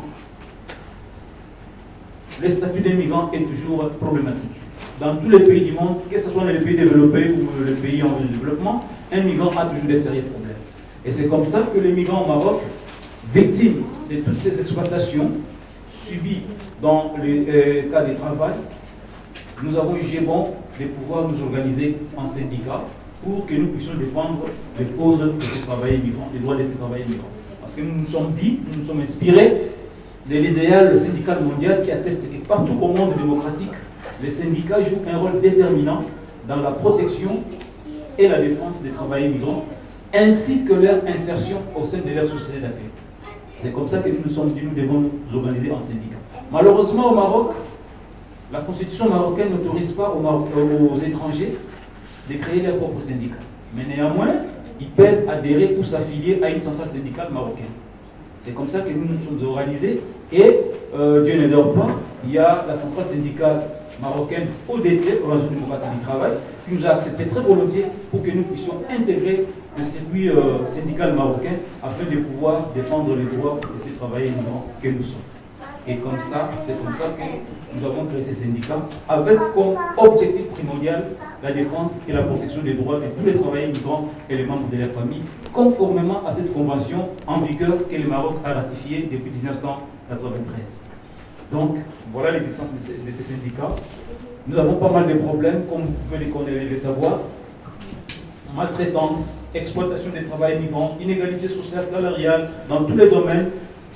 le statut des migrants est toujours problématique. Dans tous les pays du monde, que ce soit dans les pays développés ou les pays en développement, un migrant a toujours des sérieux problèmes. Et c'est comme ça que les migrants au Maroc, victimes de toutes ces exploitations subies dans le cas de travail, nous avons jugé bon de pouvoir nous organiser en syndicat pour que nous puissions défendre les causes de ces travailleurs migrants, les droits de ces travailleurs migrants. Parce que nous nous sommes dit, nous nous sommes inspirés de l'idéal syndical mondial qui atteste que partout au monde démocratique, les syndicats jouent un rôle déterminant dans la protection et la défense des travailleurs migrants, ainsi que leur insertion au sein de leur société d'accueil. C'est comme ça que nous nous sommes dit, nous devons nous organiser en syndicat. Malheureusement, au Maroc, la constitution marocaine n'autorise pas aux étrangers de créer leur propre syndicat. Mais néanmoins, ils peuvent adhérer ou s'affilier à une centrale syndicale marocaine. C'est comme ça que nous nous sommes organisés. Et Dieu ne dort pas, il y a la centrale syndicale marocaine ODT, Organisation démocratique du travail, qui nous a accepté très volontiers pour que nous puissions intégrer le circuit syndical marocain afin de pouvoir défendre les droits de ces travailleurs migrants que nous sommes. Et comme ça, c'est comme ça que nous avons créé ces syndicats avec comme objectif primordial la défense et la protection des droits de tous les travailleurs migrants et les membres de leur famille, conformément à cette convention en vigueur que le Maroc a ratifiée depuis 1993. Donc, voilà l'existence de ces syndicats. Nous avons pas mal de problèmes, comme vous pouvez les connaître et les savoir. Maltraitance, exploitation des travailleurs migrants, inégalité sociale, salariale, dans tous les domaines,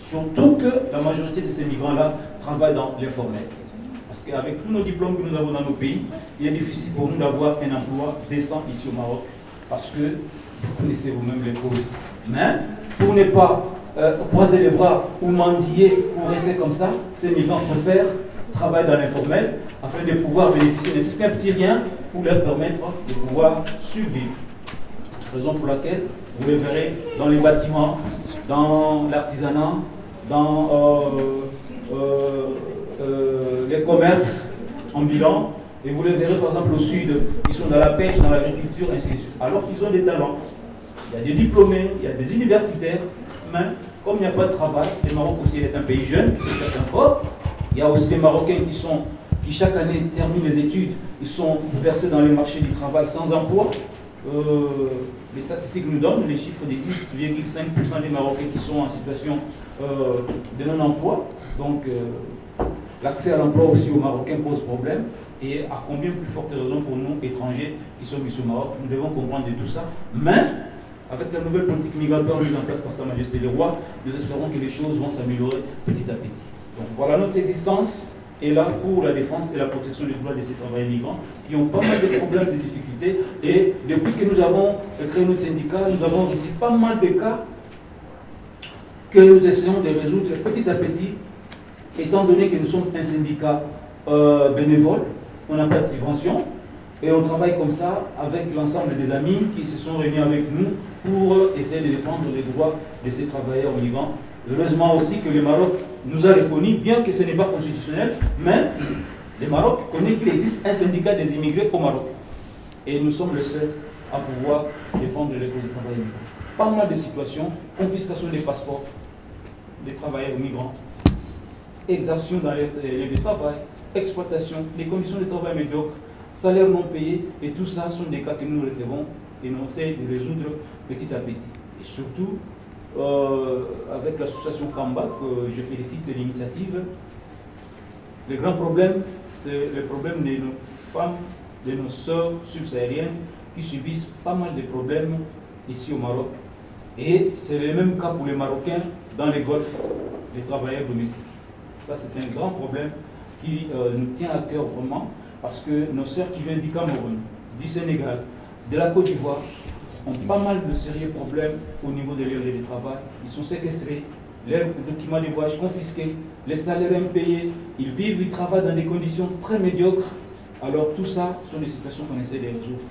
surtout que la majorité de ces migrants-là travaillent dans l'informel. Parce qu'avec tous nos diplômes que nous avons dans nos pays, il est difficile pour nous d'avoir un emploi décent ici au Maroc, parce que vous connaissez vous-même les causes. Mais pour ne pas croiser les bras ou mendier ou rester comme ça, ces migrants préfèrent travailler dans l'informel afin de pouvoir bénéficier d'un petit rien pour leur permettre de pouvoir survivre. Raison pour laquelle vous les verrez dans les bâtiments, dans l'artisanat, dans les commerces ambulants, Et vous les verrez par exemple au sud, ils sont dans la pêche, dans l'agriculture, ainsi de suite. Alors qu'ils ont des talents. Il y a des diplômés, il y a des universitaires, mais comme il n'y a pas de travail, le Maroc aussi est un pays jeune, qui se cherche encore. Il y a aussi des Marocains qui chaque année terminent les études, ils sont versés dans les marchés du travail sans emploi. Les statistiques nous donnent les chiffres des 10,5% des Marocains qui sont en situation de non-emploi. Donc l'accès à l'emploi aussi aux Marocains pose problème. Et à combien plus forte raison pour nous, étrangers, qui sommes ici au Maroc, nous devons comprendre de tout ça. Mais avec la nouvelle politique migratoire mise en place par Sa Majesté le Roi, nous espérons que les choses vont s'améliorer petit à petit. Donc voilà, notre existence est là pour la défense et la protection des droits de ces travailleurs migrants qui ont pas mal de problèmes, de difficultés. Et depuis que nous avons créé notre syndicat, nous avons ici pas mal de cas que nous essayons de résoudre petit à petit, étant donné que nous sommes un syndicat bénévole, on n'a pas de subvention, et on travaille comme ça avec l'ensemble des amis qui se sont réunis avec nous pour essayer de défendre les droits de ces travailleurs migrants. Heureusement aussi que le Maroc nous a reconnu, bien que ce n'est pas constitutionnel, mais le Maroc connaît qu'il existe un syndicat des immigrés au Maroc. Et nous sommes les seuls à pouvoir défendre les droits des travailleurs migrants. Pas mal de situations, confiscation des passeports des travailleurs migrants, exaction dans les lieux de travail, exploitation, les conditions de travail médiocres, salaires non payés, et tout ça sont des cas que nous recevons et nous essayons de résoudre petit à petit. Et surtout, avec l'association Kamba, que je félicite de l'initiative, le grand problème, c'est le problème de nos femmes, de nos sœurs subsahariennes qui subissent pas mal de problèmes ici au Maroc. Et c'est le même cas pour les Marocains dans les golfs, les travailleurs domestiques. Ça, c'est un grand problème qui nous tient à cœur vraiment, parce que nos sœurs qui viennent du Cameroun, du Sénégal, de la Côte d'Ivoire, ont pas mal de sérieux problèmes au niveau des lieux de travail. Ils sont séquestrés, leurs documents de voyage confisqués, les salaires impayés, ils vivent, ils travaillent dans des conditions très médiocres. Alors tout ça sont des situations qu'on essaie de résoudre,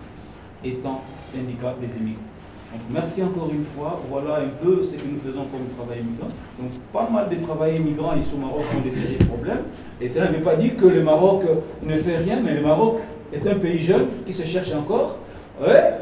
étant syndicat des immigrants. Donc merci encore une fois, voilà un peu ce que nous faisons comme travail migrant. Donc pas mal de travailleurs migrants ici au Maroc ont des sérieux problèmes. Et cela ne veut pas dire que le Maroc ne fait rien, mais le Maroc est un pays jeune qui se cherche encore. Ouais.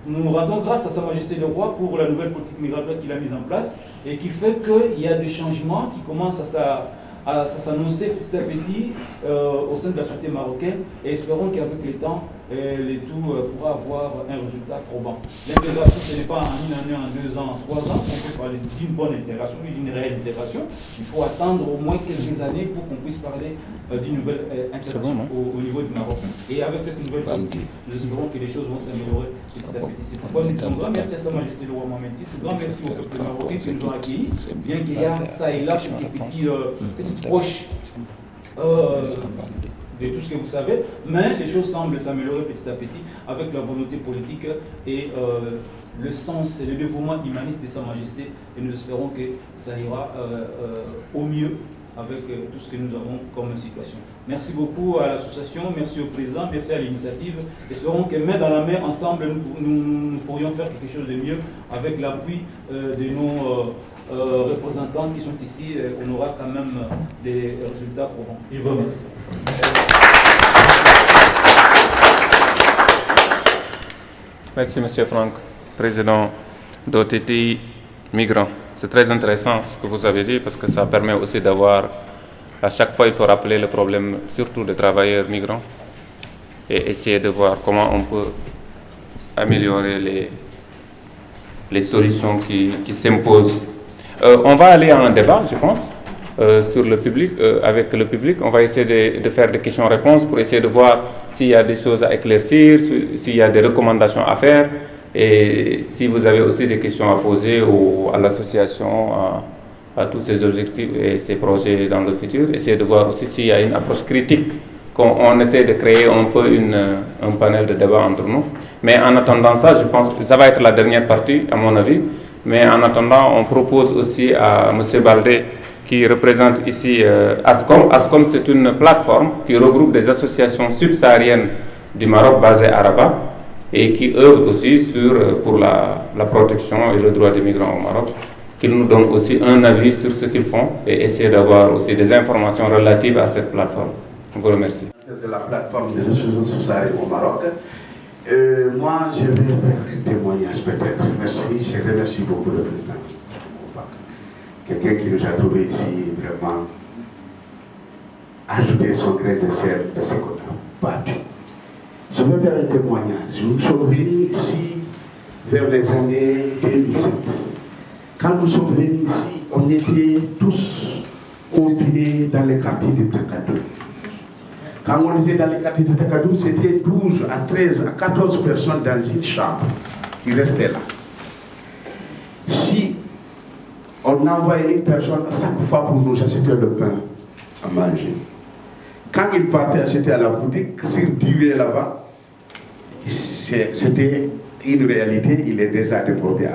Nous nous rendons grâce à Sa Majesté le Roi pour la nouvelle politique migratoire qu'il a mise en place et qui fait qu'il y a des changements qui commencent à s'annoncer petit à petit au sein de la société marocaine, et espérons qu'avec le temps, le tout pourra avoir un résultat probant. L'intégration, ce n'est pas en une année, en 2 ans, en 3 ans qu'on peut parler d'une bonne intégration, d'une réelle intégration. Il faut attendre au moins quelques années pour qu'on puisse parler d'une nouvelle intégration au niveau du Maroc. Et avec cette nouvelle politique, nous espérons que les choses vont s'améliorer petit à petit. C'est pourquoi nous disons grand merci à Sa Majesté le Roi Mohamed VI, grand merci au peuple marocain qui nous ont accueillis, bien qu'il y a ça et là quelques petites proches de tout ce que vous savez, mais les choses semblent s'améliorer petit à petit avec la volonté politique et le sens et le dévouement humaniste de Sa Majesté, et nous espérons que ça ira au mieux avec tout ce que nous avons comme situation. Merci beaucoup à l'association, merci au président, merci à l'initiative. Espérons que main dans la main, ensemble, nous pourrions faire quelque chose de mieux avec l'appui de nos représentants qui sont ici. On aura quand même des résultats probants. Je vous remercie. Merci M. Franck, président d'OTT Migrants. C'est très intéressant ce que vous avez dit, parce que ça permet aussi d'avoir, à chaque fois il faut rappeler le problème surtout des travailleurs migrants et essayer de voir comment on peut améliorer les solutions qui s'imposent. On va aller à un débat, je pense, sur le public, avec le public. On va essayer de faire des questions-réponses pour essayer de voir s'il y a des choses à éclaircir, s'il y a des recommandations à faire, et si vous avez aussi des questions à poser à l'association, à tous ces objectifs et ces projets dans le futur. Essayez de voir aussi s'il y a une approche critique, qu'on essaie de créer un peu un panel de débat entre nous. Mais en attendant ça, je pense que ça va être la dernière partie, à mon avis. Mais en attendant, on propose aussi à M. Baldé, qui représente ici ASCOM. ASCOM, c'est une plateforme qui regroupe des associations subsahariennes du Maroc basées à Rabat et qui œuvrent aussi pour la protection et le droit des migrants au Maroc, qu'il nous donne aussi un avis sur ce qu'ils font et essayer d'avoir aussi des informations relatives à cette plateforme. Je vous remercie. De la plateforme des associations subsahariennes au Maroc. Moi, je vais faire un témoignage peut-être. Merci, je remercie beaucoup le président. Quelqu'un qui nous a trouvé ici vraiment ajouter son grain de sel de ce qu'on a battu. Je vais faire un témoignage. Nous sommes venus ici vers les années 2007. Quand nous sommes venus ici, on était tous confinés dans les quartiers de Takadou. Quand on était dans les quartiers de Takadou, c'était 12 à 13 à 14 personnes dans une chambre qui restaient là. Si on envoyait une personne à chaque fois pour nous acheter le pain à manger, quand il partait acheter à la boutique, sur durée là-bas, c'était une réalité, il est déjà débordé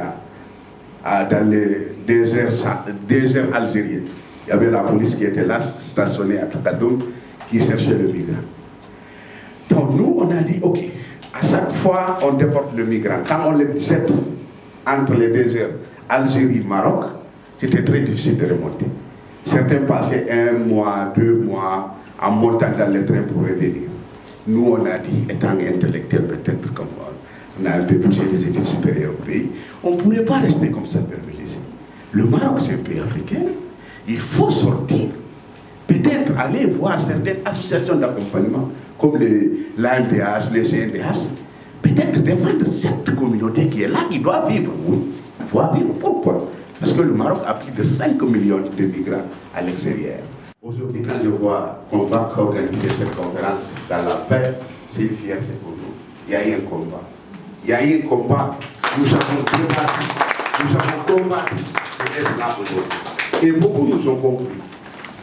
dans les déserts algériens. Il y avait la police qui était là, stationnée à Takadoum, qui cherchait le migrant. Donc nous, on a dit, ok, à chaque fois, on déporte le migrant. Quand on le jette entre les déserts Algérie-Maroc, c'était très difficile de remonter. Certains passaient 1 mois, 2 mois, en montant dans les trains pour revenir. Nous, on a dit, étant intellectuels peut-être comme on a un peu poussé les études supérieures au pays, on ne pourrait pas rester comme ça permis. Le Maroc, c'est un pays africain. Il faut sortir. Peut-être aller voir certaines associations d'accompagnement, comme l'AMDH, les CNDH, peut-être défendre cette communauté qui est là, qui doit vivre. Oui, il faut vivre. Pourquoi? Parce que le Maroc a plus de 5 millions de migrants à l'extérieur. Aujourd'hui, quand je vois qu'on va organiser cette conférence dans la paix, c'est une fierté pour nous. Il y a eu un combat. Il y a eu un combat. Nous avons débattu. Nous avons combattu. C'est là aujourd'hui. Et beaucoup nous ont compris.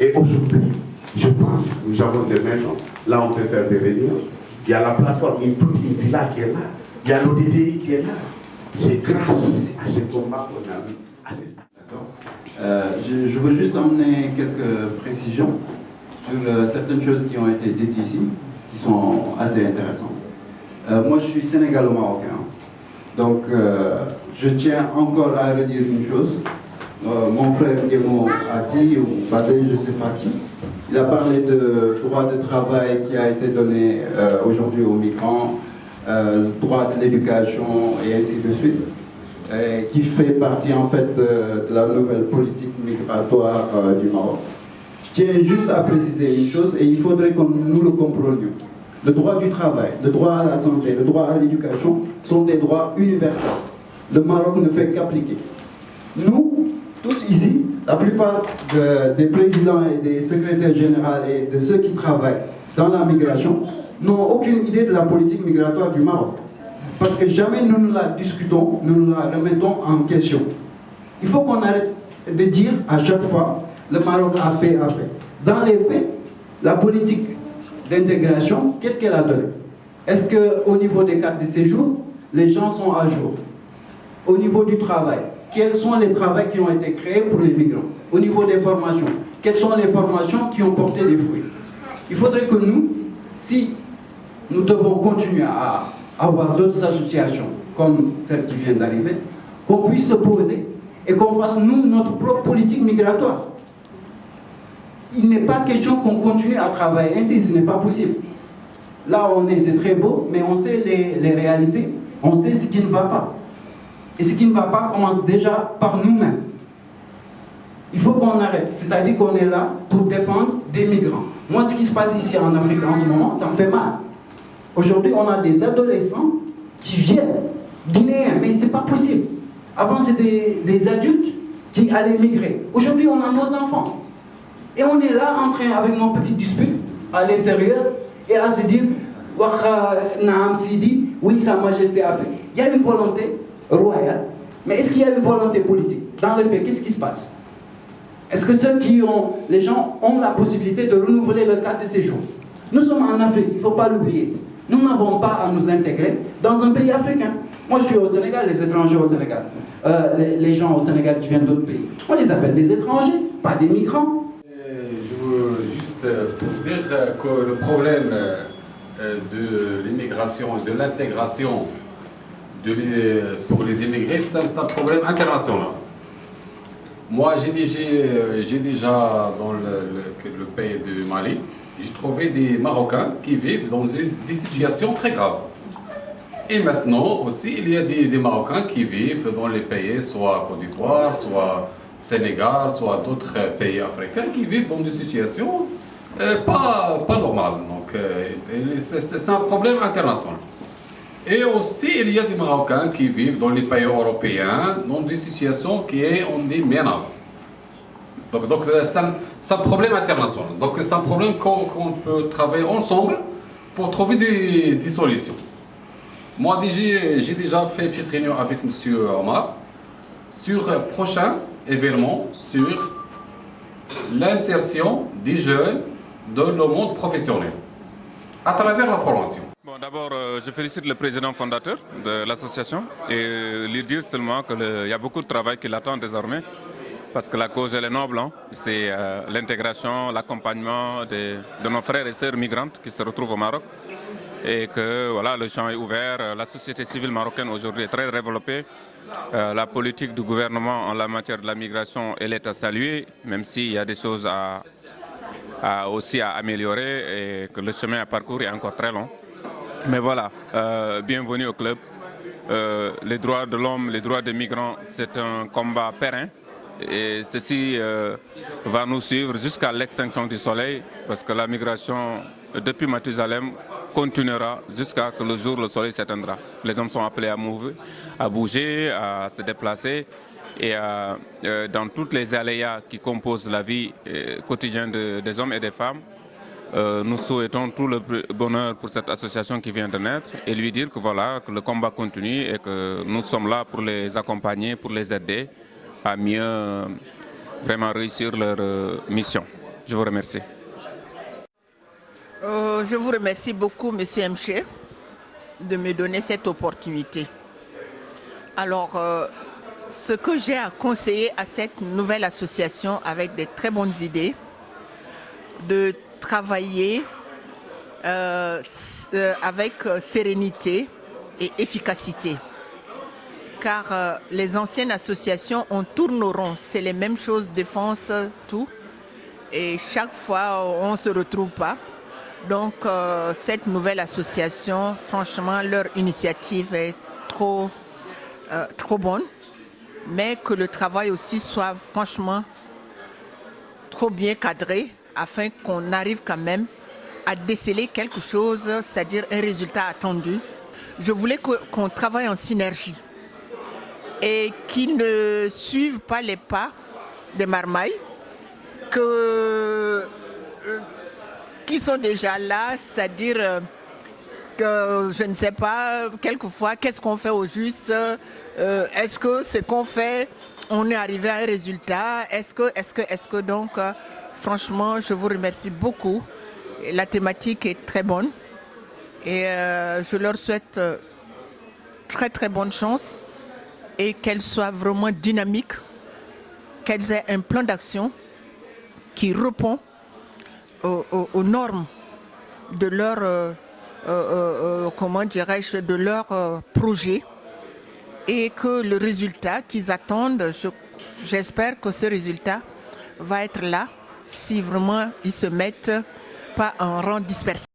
Et aujourd'hui, je pense que nous avons des maisons. Là, on peut faire des réunions. Il y a la plateforme, une villa qui est là. Il y a l'ODDI qui est là. C'est grâce à ce combat qu'on a eu. Je veux juste emmener quelques précisions sur certaines choses qui ont été dites ici, qui sont assez intéressantes. Moi, je suis sénégalo-marocain, donc je tiens encore à redire une chose. Mon frère Guémo a dit, ou Badé, je ne sais pas qui, il a parlé de droit de travail qui a été donné aujourd'hui aux migrants, droit de l'éducation et ainsi de suite. Qui fait partie en fait de la nouvelle politique migratoire du Maroc. Je tiens juste à préciser une chose et il faudrait que nous le comprenions. Le droit du travail, le droit à la santé, le droit à l'éducation sont des droits universels. Le Maroc ne fait qu'appliquer. Nous, tous ici, la plupart des présidents et des secrétaires généraux et de ceux qui travaillent dans la migration n'ont aucune idée de la politique migratoire du Maroc. Parce que jamais nous la discutons, nous la remettons en question. Il faut qu'on arrête de dire à chaque fois, le Maroc a fait. Dans les faits, la politique d'intégration, qu'est-ce qu'elle a donné? Est-ce qu'au niveau des cartes de séjour, les gens sont à jour? Au niveau du travail, quels sont les travaux qui ont été créés pour les migrants? Au niveau des formations, quelles sont les formations qui ont porté des fruits? Il faudrait que nous, si nous devons continuer à avoir d'autres associations comme celle qui vient d'arriver, qu'on puisse se poser et qu'on fasse nous notre propre politique migratoire. Il n'est pas question qu'on continue à travailler ainsi, ce n'est pas possible. Là on est, c'est très beau, mais on sait les réalités, on sait ce qui ne va pas. Et ce qui ne va pas commence déjà par nous-mêmes. Il faut qu'on arrête, c'est-à-dire qu'on est là pour défendre des migrants. Moi ce qui se passe ici en Afrique en ce moment, ça me fait mal. Aujourd'hui, on a des adolescents qui viennent, guinéens, mais ce n'est pas possible. Avant, c'était des adultes qui allaient migrer. Aujourd'hui, on a nos enfants. Et on est là en train, avec nos petites disputes à l'intérieur, et à se dire, oui, Sa Majesté a fait. Il y a une volonté royale, mais est-ce qu'il y a une volonté politique? Dans les faits, qu'est-ce qui se passe? Est-ce que les gens ont la possibilité de renouveler leur carte de séjour? Nous sommes en Afrique, il ne faut pas l'oublier. Nous n'avons pas à nous intégrer dans un pays africain. Moi, je suis au Sénégal, les étrangers au Sénégal. Les gens au Sénégal qui viennent d'autres pays. On les appelle des étrangers, pas des migrants. Je veux juste dire que le problème de l'immigration, de l'intégration pour les immigrés, c'est un problème international. Moi, j'ai déjà dans le pays du Mali, j'ai trouvé des Marocains qui vivent dans des situations très graves. Et maintenant aussi, il y a des Marocains qui vivent dans les pays, soit Côte d'Ivoire, soit Sénégal, soit d'autres pays africains, qui vivent dans des situations pas normales. Donc, c'est un problème international. Et aussi, il y a des Marocains qui vivent dans les pays européens dans des situations qui sont minables. Donc c'est un problème international. Donc c'est un problème qu'on peut travailler ensemble pour trouver des solutions. Moi, j'ai déjà fait une petite réunion avec M. Omar sur un prochain événement sur l'insertion des jeunes dans le monde professionnel à travers la formation. Bon, d'abord, je félicite le président fondateur de l'association et lui dire seulement qu'il y a beaucoup de travail qui l'attend désormais parce que la cause elle est noble. Hein. C'est l'intégration, l'accompagnement de nos frères et sœurs migrantes qui se retrouvent au Maroc et que voilà, le champ est ouvert. La société civile marocaine aujourd'hui est très développée. La politique du gouvernement en la matière de la migration elle est à saluer, même s'il y a des choses aussi à améliorer et que le chemin à parcourir est encore très long. Mais voilà, bienvenue au club. Les droits de l'homme, les droits des migrants, c'est un combat périn. Et ceci va nous suivre jusqu'à l'extinction du soleil, parce que la migration depuis Mathusalem continuera jusqu'à ce que le jour le soleil s'éteindra. Les hommes sont appelés à bouger, à se déplacer. Et dans toutes les aléas qui composent la vie quotidienne des hommes et des femmes, nous souhaitons tout le bonheur pour cette association qui vient de naître et lui dire que, voilà, que le combat continue et que nous sommes là pour les accompagner, pour les aider à mieux vraiment réussir leur mission. Je vous remercie. Je vous remercie beaucoup, M. Mché, de me donner cette opportunité. Alors, ce que j'ai à conseiller à cette nouvelle association avec des très bonnes idées, de travailler avec sérénité et efficacité. Car les anciennes associations, on tourne au rond, c'est les mêmes choses, défense, tout. Et chaque fois, on ne se retrouve pas. Donc, cette nouvelle association, franchement, leur initiative est trop bonne. Mais que le travail aussi soit franchement trop bien cadré afin qu'on arrive quand même à déceler quelque chose, c'est-à-dire un résultat attendu. Je voulais qu'on travaille en synergie et qu'ils ne suivent pas les pas des marmailles qui sont déjà là, c'est-à-dire que je ne sais pas, quelquefois, qu'est-ce qu'on fait au juste? Est-ce que ce qu'on fait, on est arrivé à un résultat? Est-ce que donc, franchement, je vous remercie beaucoup. La thématique est très bonne et je leur souhaite très très bonne chance et qu'elle soit vraiment dynamique, qu'elles aient un plan d'action qui répond aux normes de leur, comment dirais-je, de leur projet et que le résultat qu'ils attendent, j'espère que ce résultat va être là si vraiment ils se mettent pas en rang dispersé.